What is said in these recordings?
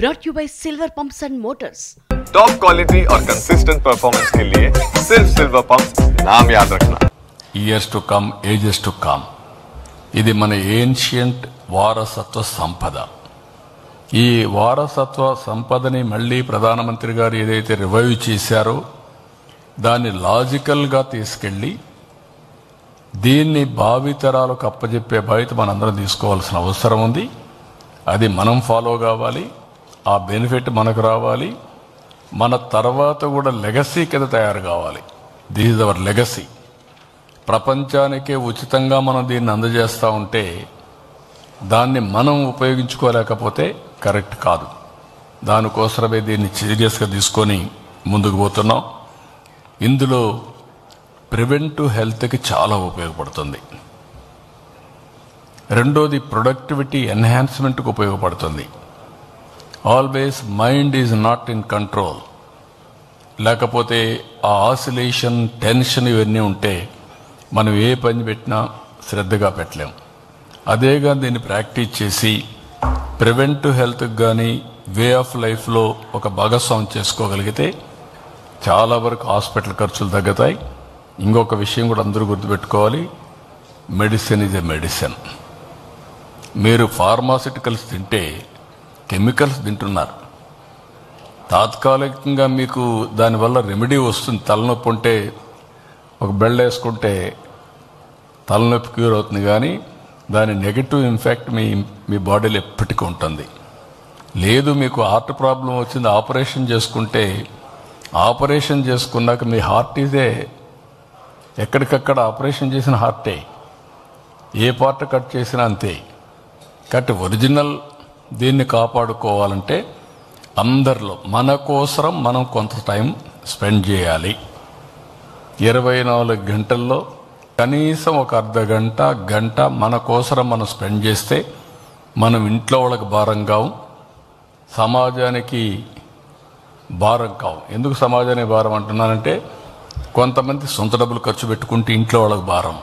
brought to you by Silver Pumps and Motors. Top quality और consistent performance के लिए सिर्फ सिल्वर पंप्स नाम याद रखना. Years to come, ages to come. ఇది మన ఏన్షియంట్ వారసత్వ సంపద. ఈ వారసత్వ సంపదని మళ్ళీ ప్రధానమంత్రి గారు ఏదైతే రివైవ్ చేశారో దాన్ని లాజికల్గా తీసుకెళ్ళి దీన్ని భావితరాలకు అప్పజెప్పే బాధ్యత మనందరం తీసుకోవాల్సిన అవసరం ఉంది. అది మనం ఫాలో కావాలి. ఆ బెనిఫిట్ మనకు రావాలి. మన తర్వాత కూడా లెగసీ కింద తయారు కావాలి. This is our legacy. ప్రపంచానికే ఉచితంగా మనం దీన్ని అందజేస్తూ ఉంటే దాన్ని మనం ఉపయోగించుకోలేకపోతే కరెక్ట్ కాదు. దానికోసమే దీన్ని సీరియస్గా తీసుకొని ముందుకు పోతున్నాం. ఇందులో ప్రివెంటివ్ హెల్త్కి చాలా ఉపయోగపడుతుంది. రెండోది ప్రొడక్టివిటీ ఎన్హాన్స్మెంట్కి ఉపయోగపడుతుంది. Always mind is not in control. లేకపోతే ఆ ఆసిలేషన్, టెన్షన్ ఇవన్నీ ఉంటే మనం ఏ పని పెట్టినా శ్రద్ధగా పెట్టలేం. అదేగా దీన్ని ప్రాక్టీస్ చేసి ప్రివెంటివ్ హెల్త్కి కానీ వే ఆఫ్ లైఫ్లో ఒక భాగస్వామ్యం చేసుకోగలిగితే చాలా వరకు హాస్పిటల్ ఖర్చులు తగ్గుతాయి. ఇంకొక విషయం కూడా అందరూ గుర్తుపెట్టుకోవాలి, మెడిసిన్ ఈజ్ ఎ మెడిసిన్. మీరు ఫార్మాసిటికల్స్ తింటే కెమికల్స్ తింటున్నారు. తాత్కాలికంగా మీకు దానివల్ల రెమెడీ వస్తుంది. తలనొప్పి ఉంటే ఒక బెల్ట్ వేసుకుంటే తలనొప్పి క్యూర్ అవుతుంది, కానీ దాని నెగటివ్ ఇంపాక్ట్ మీ బాడీలో ఎప్పటికీ ఉంటుంది. లేదు మీకు హార్ట్ ప్రాబ్లం వచ్చింది, ఆపరేషన్ చేసుకుంటే ఆపరేషన్ చేసుకున్నాక మీ హార్ట్ ఇదే ఎక్కడికక్కడ ఆపరేషన్ చేసిన హార్టే, ఏ పార్ట్ కట్ చేసినా అంతే. కాబట్టి ఒరిజినల్ దీన్ని కాపాడుకోవాలంటే అందరిలో మన కోసం మనం కొంత టైం స్పెండ్ చేయాలి. 24 గంటల్లో కనీసం ఒక అర్ధ గంట, గంట మన కోసం మనం స్పెండ్ చేస్తే మనం ఇంట్లో వాళ్ళకి భారం కావు, సమాజానికి భారం కావు. ఎందుకు సమాజానికి భారం అంటున్నానంటే కొంతమంది సొంత డబ్బులు ఖర్చు పెట్టుకుంటే ఇంట్లో వాళ్ళకి భారం,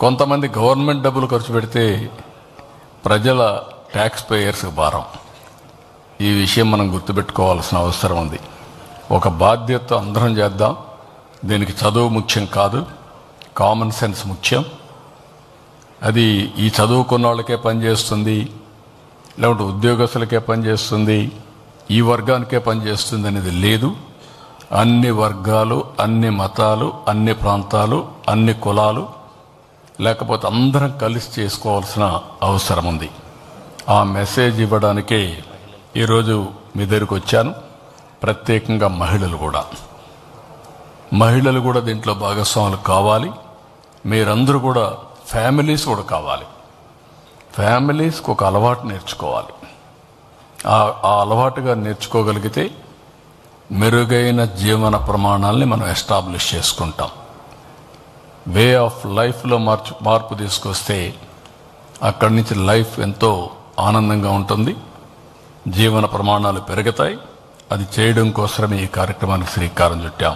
కొంతమంది గవర్నమెంట్ డబ్బులు ఖర్చు పెడితే ప్రజల ట్యాక్స్ పేయర్స్కి భారం. ఈ విషయం మనం గుర్తుపెట్టుకోవాల్సిన అవసరం ఉంది. ఒక బాధ్యత అందరం చేద్దాం. దీనికి చదువు ముఖ్యం కాదు, కామన్ సెన్స్ ముఖ్యం. అది ఈ చదువుకున్న వాళ్ళకే పనిచేస్తుంది, లేకుంటే ఉద్యోగస్తులకే పనిచేస్తుంది, ఈ వర్గానికే పనిచేస్తుంది అనేది లేదు. అన్ని వర్గాలు, అన్ని మతాలు, అన్ని ప్రాంతాలు, అన్ని కులాలు, లేకపోతే అందరం కలిసి చేసుకోవాల్సిన అవసరం ఉంది. ఆ మెసేజ్ ఇవ్వడానికే ఈరోజు మీ దగ్గరికి వచ్చాను. ప్రత్యేకంగా మహిళలు కూడా దీంట్లో భాగస్వాములు కావాలి. మీరందరూ కూడా ఫ్యామిలీస్ కూడా కావాలి. ఫ్యామిలీస్కి ఒక అలవాటు నేర్చుకోవాలి. ఆ అలవాటుగా నేర్చుకోగలిగితే మెరుగైన జీవన ప్రమాణాలని మనం ఎస్టాబ్లిష్ చేసుకుంటాం. వే ఆఫ్ లైఫ్లో మార్పు తీసుకొస్తే అక్కడి నుంచి లైఫ్ ఎంతో ఆనందంగా ఉంటుంది, జీవన ప్రమాణాలు పెరుగుతాయి. అది చేయడం కోసమే ఈ కార్యక్రమానికి శ్రీకారం చుట్టాం.